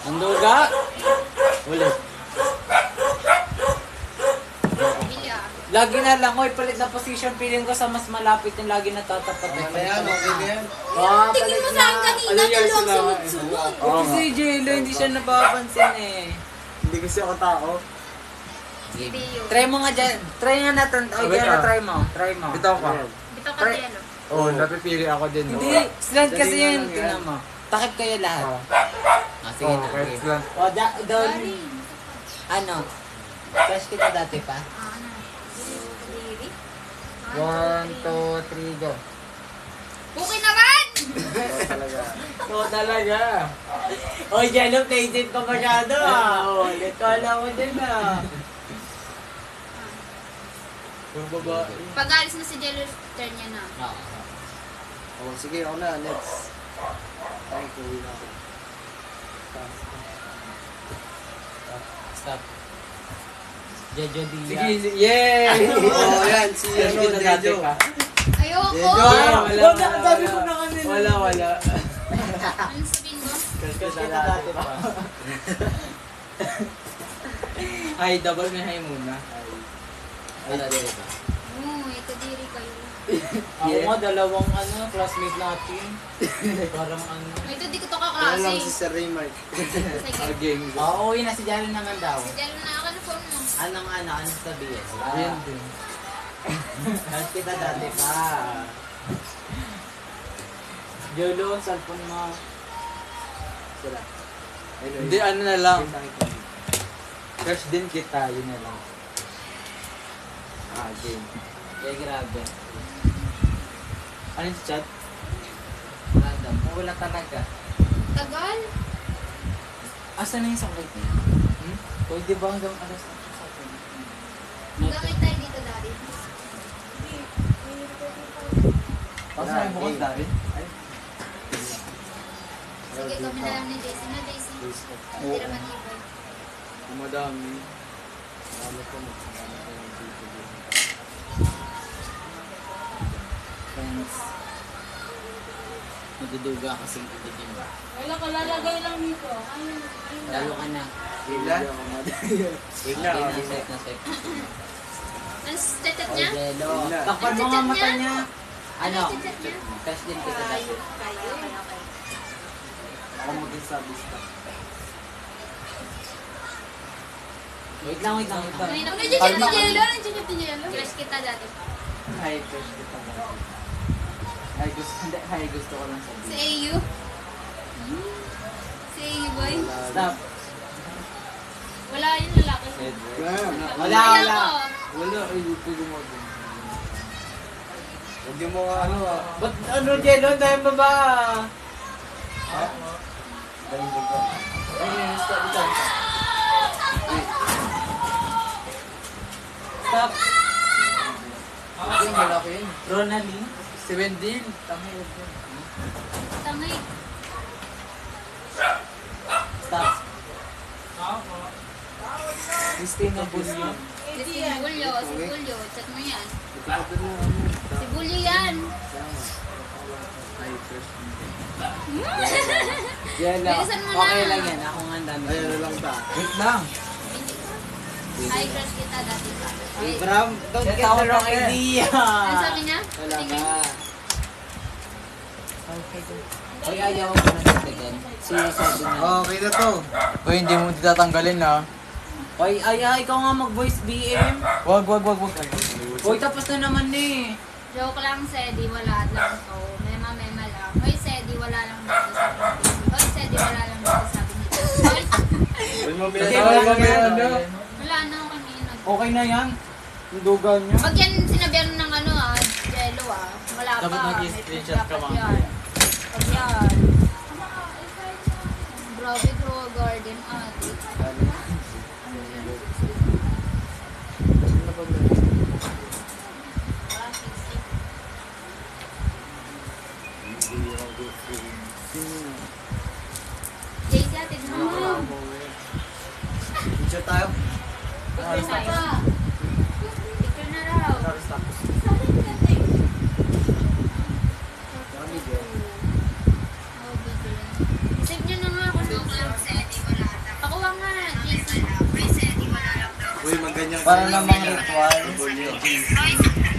Anduga. Ulit. Bili ah. Lagi na lang, oy, palit na position. Feeling ko sa mas malapit yung lagi natatapat. Okay na yan, okay na yan. Tingin mo sa akin kanina, Ano yan dalawang sila? sunod-sunod. Oh, kasi Jello, hindi siya napapansin eh. Hindi kasi ako tao. Bio. Try mo nga dyan. Try nga natin. Ay, Wait, Jello, ah. try mo. Try mo. Bitaw ka. Bito ka Pre- Jello. Oo, napipili ako din. No? Hindi, slant kasi Dali nga yun. lang yan. Tingnan mo. Takip kayo lahat. Oo. Ah, sige Oo, na. kahit Okay. slant. O, doon. Sorry. Ano? Crush kita dati pa. Ah, ano? Kadiri. 1, 2, 3, go. Okay naman! Talaga. Oo talaga. O, Jello, play safe ka masyado ah. O, let ko alam mo din ah. Yung babae. Pag alis na si Jello, turn niya na. Oh, sige, ako na. Next. Ay, kuwi na ako. Stop. Jejo Dia. Sige, yay! Oh, yan. Si Crush ano, kita dati Dejo. pa. Ayoko! Jejo. Wala, ang dami ko na kanina. Wala. Ano sabihin mo? Crush kita dati pa. Ay, double may hay muna. Ay, dati pa. Oo, kadiri kayo. Ako nga, dalawang classmate natin. Parang ano. Ito, di ko to Ano lang si kaklase. Sir Raymart. Sige. Game. Oo, uwi na si Jalen naman daw. Si Jello na ako na phone mo. Ano sabihin? Ayun din. Crush kita dati pa. Jolo, cellphone mo. Sila. Ayun, Hindi, ano na lang. Kita kita. Crush din kita, yun na lang. Ah, game. Eh, grabe. Ano yung chat? Random. Wala talaga. Tagal? Asan na yung sakit niya? O, di ba hanggang alas na siya sa atin? Gamit tayo dito dati. Tapos na yung bukas game. dahil? Sige, kami na lang ni Daisy. Na, Daisy. Facebook. Hindi naman ibay. Madami. Marami ko magsasama ko ng dito din. Friends. Maduduga kasing ito din ba? Wala ka, lalagay lang dito. Lalo ka na. Game lang. Game lang. Okay na, safe na safe. Ano sa chat O, niya? Jello. Wala. Takpan mo nga mata niya. Ano? Ano chat niya? Crush din kita dati. Kayo. Okay. Ako mag-sabi sa Wait lang. Ano yung chat ni Jello? Ano yung chat ni Jello? Crush kita dati pa. Hi, crush kita dati. Hi, gusto ko lang Si sabihin. AU. Si AU boy. Stop. Wala yung lalaki. Wala. Wala, ay, hindi ko gumagawa. Huwag mo ano ah. Ba't ano, Jello? Dahil ba ba? Dahil mo ba? Ay, stop. Stop. Ay, malaki yun. Ronaldin. Si Wendell. Tangay yun. Tangay. Stop. Christina Bulyo. Si Bulyo. Si Bulyo. Chat mo yan. Ito pa din yung ano. Si Bulyo yan. Ay, first. Yan lang. Bilisan mo Okay na. lang yan. Ako nga ang dami. Ay, ano lang ba? Wait lang. Ay, crush kita dati pa. Hey, Bram, don't get the wrong idea. Ano sabi niya? Wala Tingin. ka. Oy, ayaw ko na tatagan. Si sabi niya. Okay na to. Uy, hindi mo tatanggalin na. Oy, ikaw nga mag-voice BM. Wag. Oy, tapos na naman eh. Joke lang, Sedi. Wala lang to. Mema lang. Hoy, Sedi. Wala lang dito sabi ni Hoy, Sedi. Wala lang dito sabi ni Hoy, Okay, wala na yan. wala na ako kanina. Okay na yan. Yung dugan niya. Pag yan sinabihan ng ano Jello wala pa. Dapat mag-i-screenshot ka, Dapat ma'am. yan. Pag yan. Grabe, grow garden ate. Daisy, ate, mo. Picture tayo. Picture tayo. Picture na raw. Tapos. Oh, video lang. Save nyo na nga kung joke lang, Sedi. Wala Uy, magganyan Para namang ritual. Double yun.